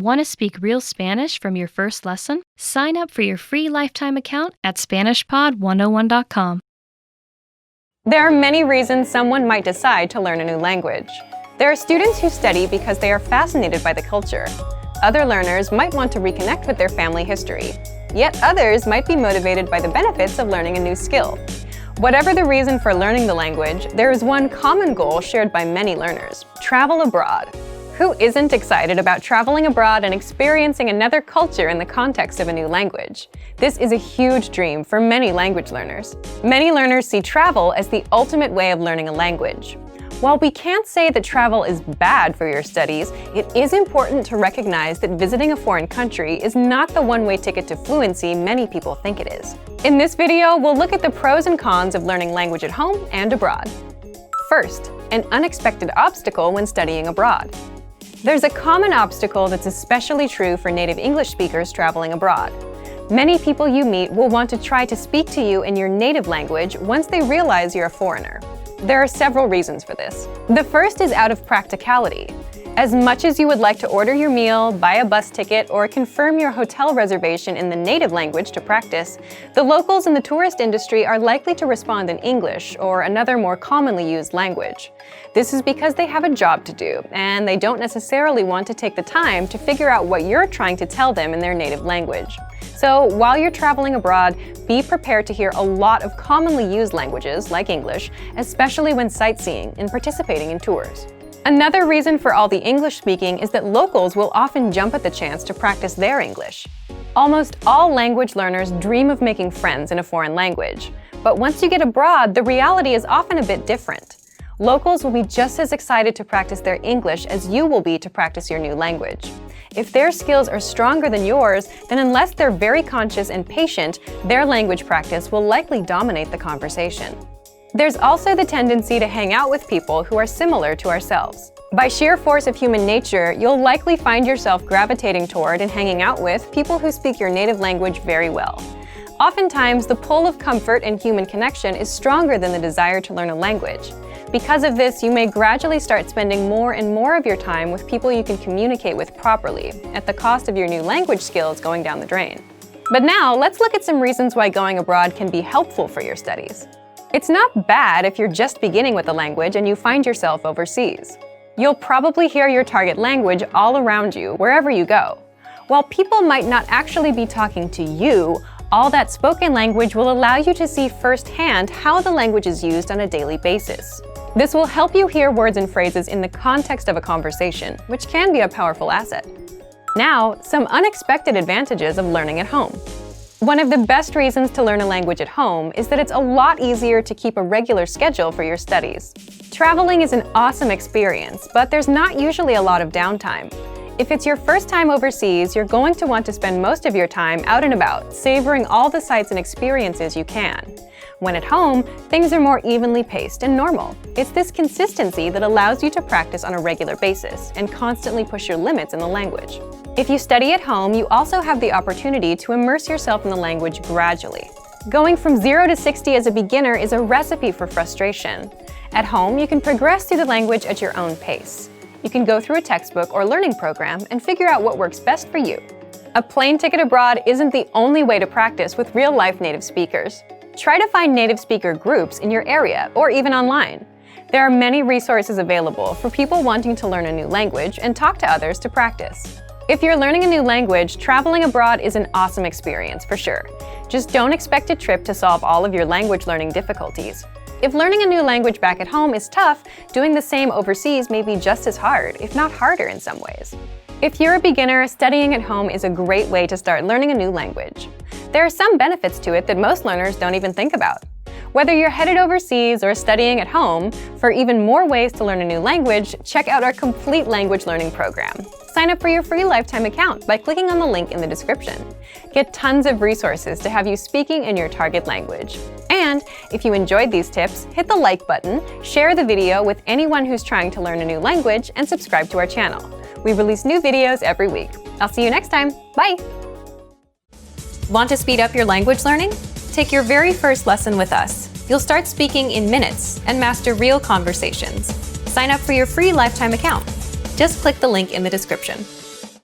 Want to speak real Spanish from your first lesson? Sign up for your free lifetime account at SpanishPod101.com. There are many reasons someone might decide to learn a new language. There are students who study because they are fascinated by the culture. Other learners might want to reconnect with their family history. Yet others might be motivated by the benefits of learning a new skill. Whatever the reason for learning the language, there is one common goal shared by many learners: travel abroad. Who isn't excited about traveling abroad and experiencing another culture in the context of a new language? This is a huge dream for many language learners. Many learners see travel as the ultimate way of learning a language. While we can't say that travel is bad for your studies, it is important to recognize that visiting a foreign country is not the one-way ticket to fluency many people think it is. In this video, we'll look at the pros and cons of learning language at home and abroad. First, an unexpected obstacle when studying abroad. There's a common obstacle that's especially true for native English speakers traveling abroad. Many people you meet will want to try to speak to you in your native language once they realize you're a foreigner. There are several reasons for this. The first is out of practicality. As much as you would like to order your meal, buy a bus ticket, or confirm your hotel reservation in the native language to practice, the locals in the tourist industry are likely to respond in English or another more commonly used language. This is because they have a job to do, and they don't necessarily want to take the time to figure out what you're trying to tell them in their native language. So while you're traveling abroad, be prepared to hear a lot of commonly used languages, like English, especially when sightseeing and participating in tours. Another reason for all the English speaking is that locals will often jump at the chance to practice their English. Almost all language learners dream of making friends in a foreign language, but once you get abroad, the reality is often a bit different. Locals will be just as excited to practice their English as you will be to practice your new language. If their skills are stronger than yours, then unless they're very conscious and patient, their language practice will likely dominate the conversation. There's also the tendency to hang out with people who are similar to ourselves. By sheer force of human nature, you'll likely find yourself gravitating toward and hanging out with people who speak your native language very well. Oftentimes, the pull of comfort and human connection is stronger than the desire to learn a language. Because of this, you may gradually start spending more and more of your time with people you can communicate with properly, at the cost of your new language skills going down the drain. But now, let's look at some reasons why going abroad can be helpful for your studies. It's not bad if you're just beginning with a language and you find yourself overseas. You'll probably hear your target language all around you, wherever you go. While people might not actually be talking to you, all that spoken language will allow you to see firsthand how the language is used on a daily basis. This will help you hear words and phrases in the context of a conversation, which can be a powerful asset. Now, some unexpected advantages of learning at home. One of the best reasons to learn a language at home is that it's a lot easier to keep a regular schedule for your studies. Traveling is an awesome experience, but there's not usually a lot of downtime. If it's your first time overseas, you're going to want to spend most of your time out and about, savoring all the sights and experiences you can. When at home, things are more evenly paced and normal. It's this consistency that allows you to practice on a regular basis and constantly push your limits in the language. If you study at home, you also have the opportunity to immerse yourself in the language gradually. Going from 0 to 60 as a beginner is a recipe for frustration. At home, you can progress through the language at your own pace. You can go through a textbook or learning program and figure out what works best for you. A plane ticket abroad isn't the only way to practice with real-life native speakers. Try to find native speaker groups in your area or even online. There are many resources available for people wanting to learn a new language and talk to others to practice. If you're learning a new language, traveling abroad is an awesome experience for sure. Just don't expect a trip to solve all of your language learning difficulties. If learning a new language back at home is tough, doing the same overseas may be just as hard, if not harder in some ways. If you're a beginner, studying at home is a great way to start learning a new language. There are some benefits to it that most learners don't even think about. Whether you're headed overseas or studying at home, for even more ways to learn a new language, check out our complete language learning program. Sign up for your free lifetime account by clicking on the link in the description. Get tons of resources to have you speaking in your target language. And if you enjoyed these tips, hit the like button, share the video with anyone who's trying to learn a new language, and subscribe to our channel. We release new videos every week. I'll see you next time. Bye! Want to speed up your language learning? Take your very first lesson with us. You'll start speaking in minutes and master real conversations. Sign up for your free lifetime account. Just click the link in the description.